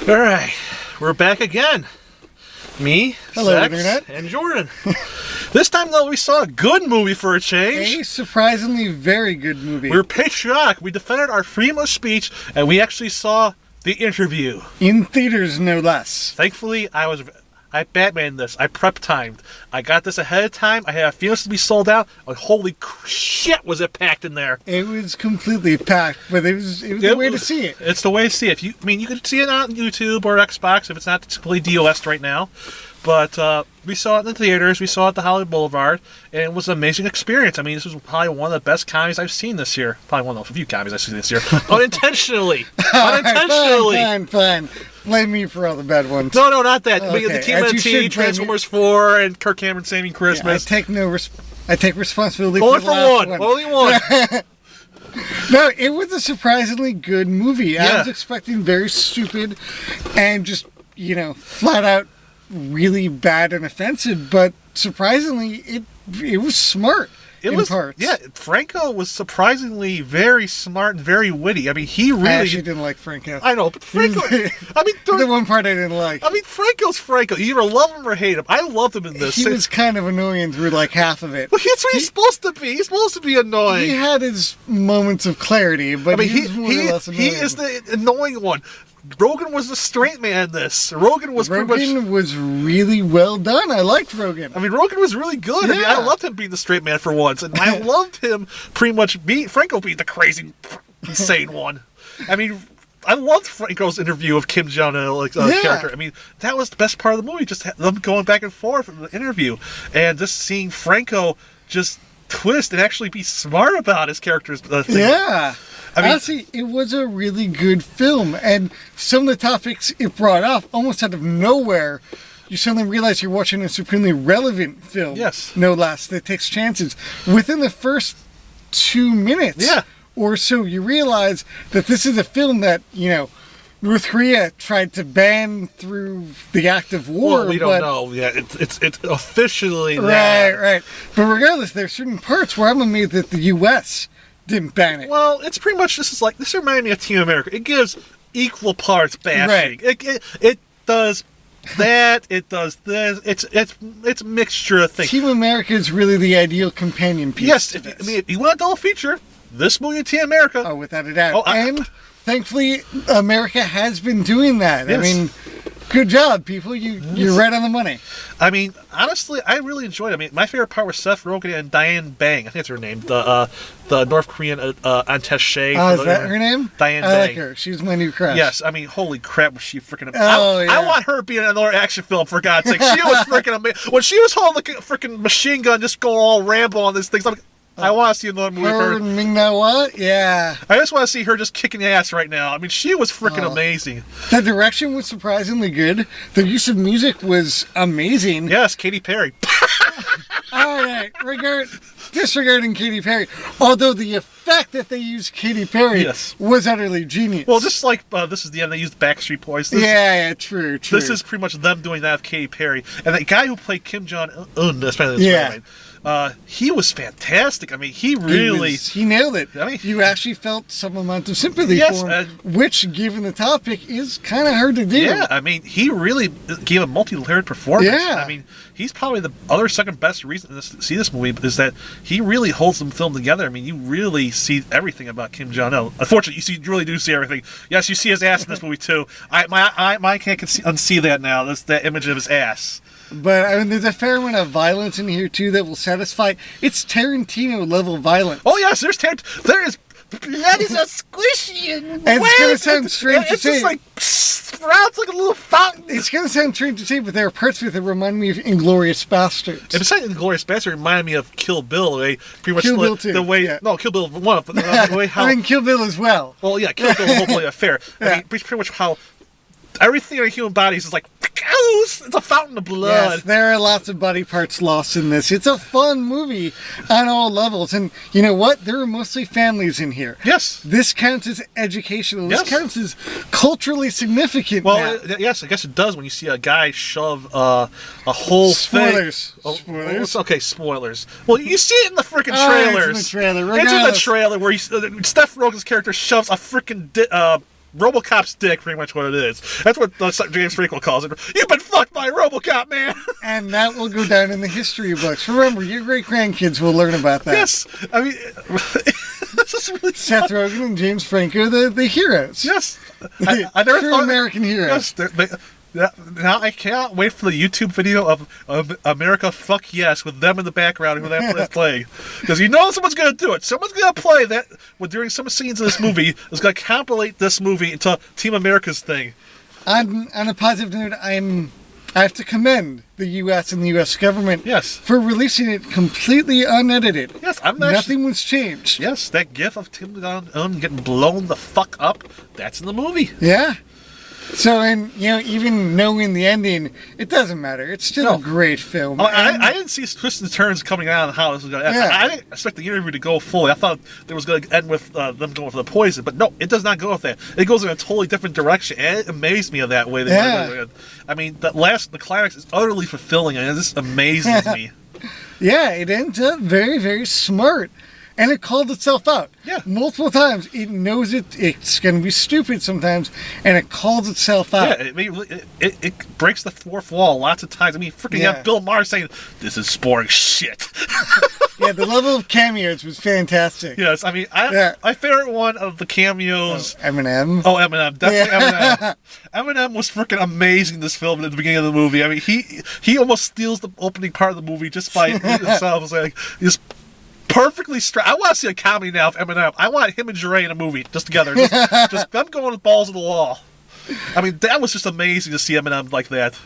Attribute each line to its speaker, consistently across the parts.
Speaker 1: All right, we're back again. Me,
Speaker 2: hello,
Speaker 1: Zechs,
Speaker 2: Internet,
Speaker 1: and Jordan. This time, though, we saw a good movie for a change.
Speaker 2: a surprisingly very good movie.
Speaker 1: We were patriotic. We defended our freedom of speech, and we actually saw The Interview.
Speaker 2: In theaters, no less.
Speaker 1: Thankfully, I Batmaned this. I prep timed. I got this ahead of time. I had a feeling to be sold out. And holy shit, was it packed in there?
Speaker 2: It was completely packed, but it was the way to see it.
Speaker 1: It's the way to see it. You can see it on YouTube or Xbox if it's not completely DOS'd right now. But we saw it in the theaters. We saw it at the Hollywood Boulevard, and it was an amazing experience. I mean, this was probably one of the best comedies I've seen this year. Probably one of the few comedies I've seen this year. Unintentionally. Unintentionally.
Speaker 2: Fine. Blame me for all the bad ones.
Speaker 1: No, not that.
Speaker 2: Okay.
Speaker 1: The TMNT, Transformers 4, and Kirk Cameron Saving Christmas.
Speaker 2: Yeah, I take responsibility
Speaker 1: Only
Speaker 2: for the last one.
Speaker 1: Only one.
Speaker 2: No, it was a surprisingly good movie.
Speaker 1: Yeah.
Speaker 2: I was expecting very stupid and just, flat out really bad and offensive, but surprisingly, it was smart. Parts.
Speaker 1: Yeah, Franco was surprisingly very smart and very witty. I mean, I
Speaker 2: actually didn't like Franco.
Speaker 1: I know, but Franco.
Speaker 2: The one part I didn't like.
Speaker 1: I mean, Franco's Franco. You either love him or hate him. I loved him in this.
Speaker 2: He was kind of annoying through like half of it.
Speaker 1: Well, that's what he's supposed to be. He's supposed to be annoying.
Speaker 2: He had his moments of clarity, but he was more or less annoying.
Speaker 1: He is the annoying one. Rogan was the straight man in this. Rogan was
Speaker 2: really well done. I liked Rogan.
Speaker 1: I mean, Rogan was really good.
Speaker 2: Yeah.
Speaker 1: I mean, I loved him being the straight man for once. And I loved him pretty much Franco being the crazy, insane one. I mean, I loved Franco's interview of Kim Jong-il character. I mean, that was the best part of the movie, just them going back and forth in the interview. And just seeing Franco just twist and actually be smart about his character's thing.
Speaker 2: Yeah.
Speaker 1: I mean,
Speaker 2: honestly, it was a really good film, and some of the topics it brought up, almost out of nowhere, you suddenly realize you're watching a supremely relevant film.
Speaker 1: Yes.
Speaker 2: No less, that takes chances. Within the first 2 minutes or so, you realize that this is a film that, North Korea tried to ban through the act of war.
Speaker 1: Well, we don't know. Yeah, it's officially that.
Speaker 2: Right. But regardless, there's certain parts where I'm amazed that the U.S. didn't ban it.
Speaker 1: Well, it's pretty much this reminds me of Team America. It gives equal parts bashing. Right. It does that. It does this. It's a mixture of things.
Speaker 2: Team America is really the ideal companion piece.
Speaker 1: Yes, if you want a double feature, this movie and Team America.
Speaker 2: Oh, without a doubt. And thankfully, America has been doing that.
Speaker 1: Yes.
Speaker 2: I mean, good job, people. You're right on the money.
Speaker 1: I mean, honestly, I really enjoyed it. I mean, my favorite part was Seth Rogen and Diane Bang. I think that's her name. The North Korean attaché.
Speaker 2: Oh, is that her name?
Speaker 1: Diane
Speaker 2: I
Speaker 1: Bang.
Speaker 2: like her. She's my new crush.
Speaker 1: Yes, I mean, holy crap, was she freaking amazing.
Speaker 2: Yeah.
Speaker 1: I want her to be in another action film, for God's sake. She was freaking amazing. When she was holding the freaking machine gun, just going all Rambo on these things, I'm like, I want to see another movie with her.
Speaker 2: and Ming-Na what? Yeah.
Speaker 1: I just want to see her just kicking ass right now. I mean, she was freaking amazing.
Speaker 2: The direction was surprisingly good. The use of music was amazing.
Speaker 1: Yes, Katy Perry.
Speaker 2: All right, disregarding Katy Perry. Although the effect that they used Katy Perry was utterly genius.
Speaker 1: Well, just like this is the end, they used Backstreet Boys.
Speaker 2: True.
Speaker 1: This is pretty much them doing that with Katy Perry. And the guy who played Kim Jong-un, he was fantastic. I mean, he
Speaker 2: nailed it.
Speaker 1: I mean,
Speaker 2: you actually felt some amount of sympathy for him, which, given the topic, is kind of hard to do.
Speaker 1: Yeah, I mean, he really gave a multi-layered performance.
Speaker 2: Yeah.
Speaker 1: I mean, he's probably the other second best reason to see this movie is that he really holds the film together. I mean, you really see everything about Kim Jong-il. Unfortunately, you really do see everything. Yes, you see his ass in this movie too. I can't unsee that now. That's that image of his ass.
Speaker 2: But I mean, there's a fair amount of violence in here too that will satisfy. It's Tarantino level violence.
Speaker 1: Oh yes, there is. That is a squishy and
Speaker 2: it's gonna sound strange to say.
Speaker 1: It's just like sprouts like a little fountain.
Speaker 2: It's gonna sound strange to say, but there are parts of it that remind me of Inglourious Basterds.
Speaker 1: And besides Inglourious Basterds, it reminded me of Kill Bill. Pretty much
Speaker 2: Kill Bill too.
Speaker 1: Kill Bill 1. But the way how
Speaker 2: I mean, Kill Bill as well.
Speaker 1: Well, yeah, Kill Bill the whole play affair. I mean, pretty much how everything in our human bodies is like, it's a fountain of blood.
Speaker 2: Yes, there are lots of body parts lost in this. It's a fun movie on all levels. And you know what? There are mostly families in here.
Speaker 1: Yes.
Speaker 2: This counts as educational. This counts as culturally significant.
Speaker 1: Well, yes, I guess it does when you see a guy shove a whole
Speaker 2: Spoilers.
Speaker 1: thing.
Speaker 2: Spoilers?
Speaker 1: Okay, spoilers. Well, you see it in the freaking trailers.
Speaker 2: It's in the trailer.
Speaker 1: It's in the trailer where Steph Rogen's character shoves a freaking RoboCop's dick, pretty much what it is. That's what James Franco calls it. You've been fucked by RoboCop, man.
Speaker 2: And that will go down in the history books. Remember, your great grandkids will learn about that.
Speaker 1: Yes, I mean, this is really
Speaker 2: Seth Rogen and James Franco, the heroes.
Speaker 1: Yes, I never
Speaker 2: True
Speaker 1: thought
Speaker 2: American heroes.
Speaker 1: Yes, now I cannot wait for the YouTube video of America Fuck Yes with them in the background who that playing, because you know someone's going to do it. Someone's going to play that during some scenes of this movie is going to compilate this movie into Team America's thing.
Speaker 2: On a positive note, I have to commend the U.S. and the U.S. government for releasing it completely unedited.
Speaker 1: Yes,
Speaker 2: nothing was changed.
Speaker 1: Yes, that gif of Tim Gunn getting blown the fuck up, that's in the movie.
Speaker 2: Yeah. So, and, even knowing the ending, it doesn't matter. It's still a great film.
Speaker 1: I didn't see twists and turns coming out of how this was going to end. I didn't expect the interview to go fully. I thought it was going to end with them going for the poison. But no, it does not go with that. It goes in a totally different direction. And it amazed me of that way. I mean, the climax is utterly fulfilling. And it just amazes me.
Speaker 2: Yeah, it ends up very, very smart. And it called itself out.
Speaker 1: Yeah.
Speaker 2: Multiple times. It knows it's going to be stupid sometimes, and it calls itself out.
Speaker 1: Yeah, it breaks the fourth wall lots of times. I mean, freaking have Bill Maher saying, "This is boring shit."
Speaker 2: Yeah, the level of cameos was fantastic.
Speaker 1: Yes, I mean, my favorite one of the cameos...
Speaker 2: Eminem.
Speaker 1: Oh, Eminem. Definitely Eminem. Eminem was freaking amazing in this film at the beginning of the movie. I mean, he almost steals the opening part of the movie just by himself. It's like, just... perfectly straight. I want to see a comedy now of Eminem. I want him and Jure in a movie just together. Just them going with balls to the wall. I mean, that was just amazing to see Eminem like that.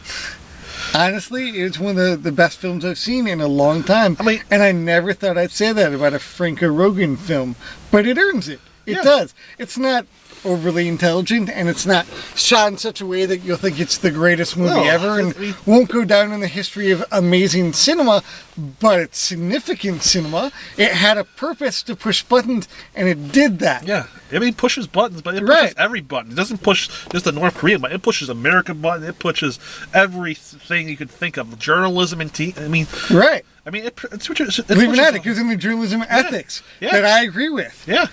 Speaker 2: Honestly, it's one of the best films I've seen in a long time.
Speaker 1: I mean,
Speaker 2: and I never thought I'd say that about a Franco Rogan film, but it earns it. It does. It's not overly intelligent, and it's not shot in such a way that you'll think it's the greatest movie ever and won't go down in the history of amazing cinema, but it's significant cinema. It had a purpose to push buttons, and it did that.
Speaker 1: Yeah. I mean, it pushes buttons, but it pushes every button. It doesn't push just the North Korean button. It pushes American button. It pushes everything you could think of. Journalism and I mean...
Speaker 2: Right.
Speaker 1: I mean, it
Speaker 2: even that, it gives them the journalism ethics that I agree with.
Speaker 1: Yeah.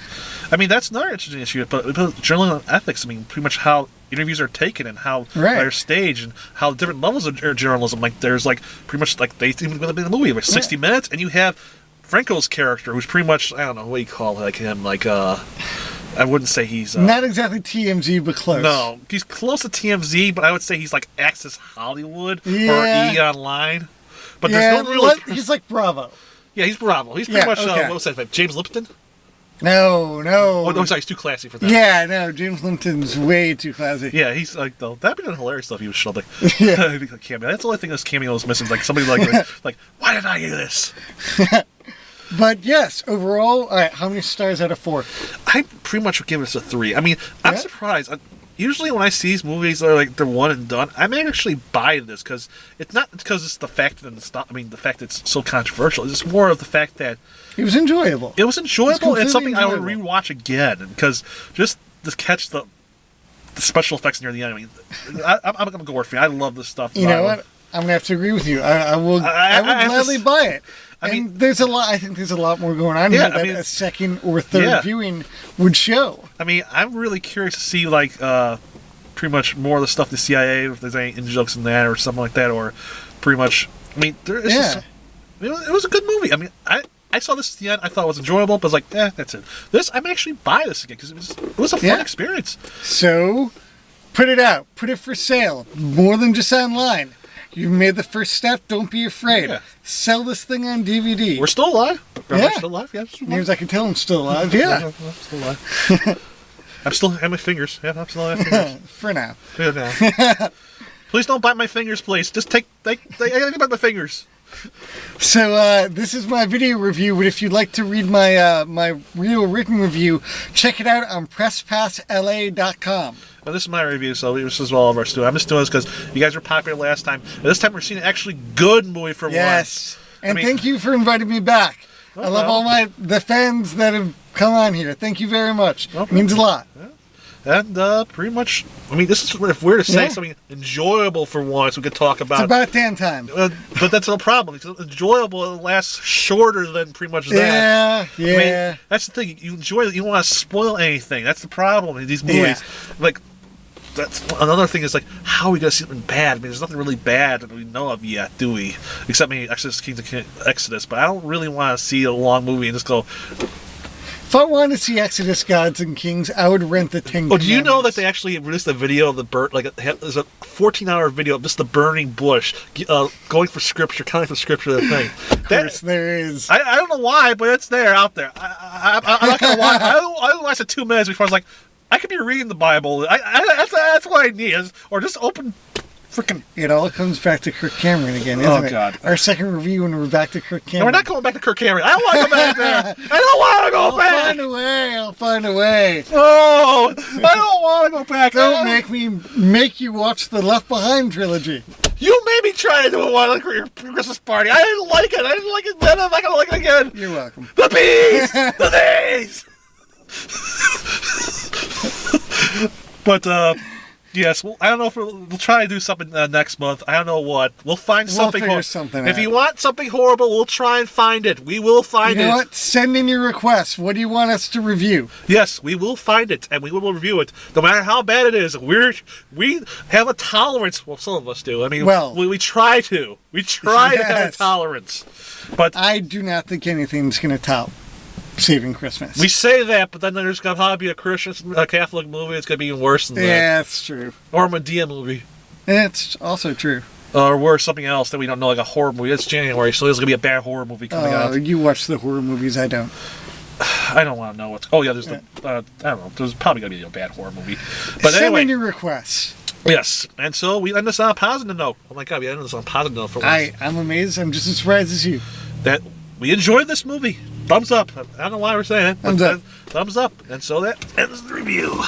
Speaker 1: I mean, that's another interesting issue. But journalism ethics, I mean, pretty much how interviews are taken and how they're staged and how different levels of journalism. Like, there's, like, pretty much, like, they seem to be in the movie, like 60 minutes, and you have Franco's character, who's pretty much, I don't know, what do you call like him? Like, I wouldn't say he's...
Speaker 2: not exactly TMZ, but close.
Speaker 1: No, he's close to TMZ, but I would say he's like Access Hollywood or E! Online. But there's no really...
Speaker 2: He's like Bravo.
Speaker 1: Yeah, he's Bravo. He's pretty much, what was that, James Lipton?
Speaker 2: No.
Speaker 1: Oh, no, sorry, he's too classy for that.
Speaker 2: Yeah, no, James Lipton's way too classy.
Speaker 1: Yeah, he's like, though, that'd be the hilarious stuff he was shoving. Yeah. Cameo. That's the only thing this cameo is missing. Like, somebody like, why did I do this?
Speaker 2: But yes, overall, all right, how many stars out of 4?
Speaker 1: I pretty much would give this a 3. I mean, I'm surprised. Usually when I see these movies that are like they're one and done, I may actually buy this because it's not because it's the fact that the fact it's so controversial. It's just more of the fact that
Speaker 2: it was enjoyable.
Speaker 1: It was enjoyable. It's something I would rewatch again because just to catch the special effects near the end. I mean, I'm gonna go work for you. I love this stuff.
Speaker 2: You know what? I'm gonna have to agree with you. I would gladly buy it. I mean, there's a lot. I think there's a lot more going on here that a second or third viewing would show.
Speaker 1: I mean, I'm really curious to see like pretty much more of the stuff the CIA, if there's any in-jokes in that or something like that, or pretty much. I mean, there is. Just, it was a good movie. I mean, I saw this at the end. I thought it was enjoyable, but I was like, that's it. This I'm actually buy this again because it was a fun experience.
Speaker 2: So, put it out. Put it for sale. More than just online. You've made the first step. Don't be afraid. Yeah. Sell this thing on DVD.
Speaker 1: We're still alive.
Speaker 2: We're
Speaker 1: still alive. Yeah,
Speaker 2: near as I can tell, I'm still alive. Yeah,
Speaker 1: I'm still alive. I'm still at my fingers. Yeah, I'm still at my fingers.
Speaker 2: For now.
Speaker 1: Yeah, now. Please don't bite my fingers, please. Just I gotta bite my fingers.
Speaker 2: So this is my video review, but if you'd like to read my my real written review, check it out on PressPassLA.com.
Speaker 1: Well, this is my review, so this is all of our stuff. I'm just doing this because you guys were popular last time. And this time we're seeing an actually good movie for once.
Speaker 2: And thank you for inviting me back. I love all the fans that have come on here. Thank you very much. It means a lot.
Speaker 1: Yeah. And pretty much, I mean, this is if we're to say something enjoyable for once, we could talk about.
Speaker 2: It's about damn time.
Speaker 1: But that's no problem. It's enjoyable. It lasts shorter than pretty much that.
Speaker 2: Yeah.
Speaker 1: I mean, that's the thing. You enjoy it. You don't want to spoil anything. That's the problem in these movies. Like, that's another thing is like, how are we gonna see something bad? I mean, there's nothing really bad that we know of yet, do we? Except maybe Kings of Exodus. But I don't really want to see a long movie and just go.
Speaker 2: If I wanted to see Exodus, Gods and Kings, I would rent the 10 Commandments.
Speaker 1: Do you know that they actually released a video of the burn? Like, there's a 14-hour video of just the burning bush, going for scripture, counting for scripture. The thing.
Speaker 2: Of course, there is.
Speaker 1: I don't know why, but it's there out there. I'm not gonna watch. I watched it 2 minutes before I was like, I could be reading the Bible. That's what I need, or just open. Freaking!
Speaker 2: It all comes back to Kirk Cameron again, isn't it?
Speaker 1: Oh God!
Speaker 2: Our second review, and we're back to Kirk Cameron.
Speaker 1: No, we're not going back to Kirk Cameron. I don't want to go back there. I don't want to go back.
Speaker 2: I'll find a way.
Speaker 1: Oh, I don't want to go back.
Speaker 2: Don't make you watch the Left Behind trilogy. You
Speaker 1: made me try to do it one for your Christmas party. I didn't like it. I didn't like it then. I'm not gonna like it again.
Speaker 2: You're welcome.
Speaker 1: The bees. The bees. But yes, well, I don't know if we'll try to do something next month. I don't know what. We'll find something.
Speaker 2: We'll figure something out.
Speaker 1: If you want something horrible, we'll try and find it. We will find it.
Speaker 2: You know what? Send in your requests. What do you want us to review?
Speaker 1: Yes, we will find it, and we will review it. No matter how bad it is, we have a tolerance. Well, some of us do. I mean, we try to. We try to have a tolerance. But
Speaker 2: I do not think anything's going to top Saving Christmas.
Speaker 1: We say that, but then there's going to probably be a Christian, Catholic movie. It's going to be even worse than that.
Speaker 2: Yeah, that's true.
Speaker 1: Or a Medea movie.
Speaker 2: It's also true.
Speaker 1: Or worse, something else that we don't know, like a horror movie. It's January, so there's going to be a bad horror movie coming out.
Speaker 2: You watch the horror movies, I don't.
Speaker 1: I don't want to know what's... Oh, yeah, there's the... I don't know. There's probably going to be a bad horror movie. But
Speaker 2: Send
Speaker 1: anyway,
Speaker 2: in your requests.
Speaker 1: Yes, and so we end this on a positive note. Oh my God, we ended this on a positive note for once.
Speaker 2: I'm amazed. I'm just as surprised as you.
Speaker 1: That we enjoyed this movie. Thumbs up. I don't know why we're saying it.
Speaker 2: Thumbs up.
Speaker 1: Thumbs up. And so that ends the review.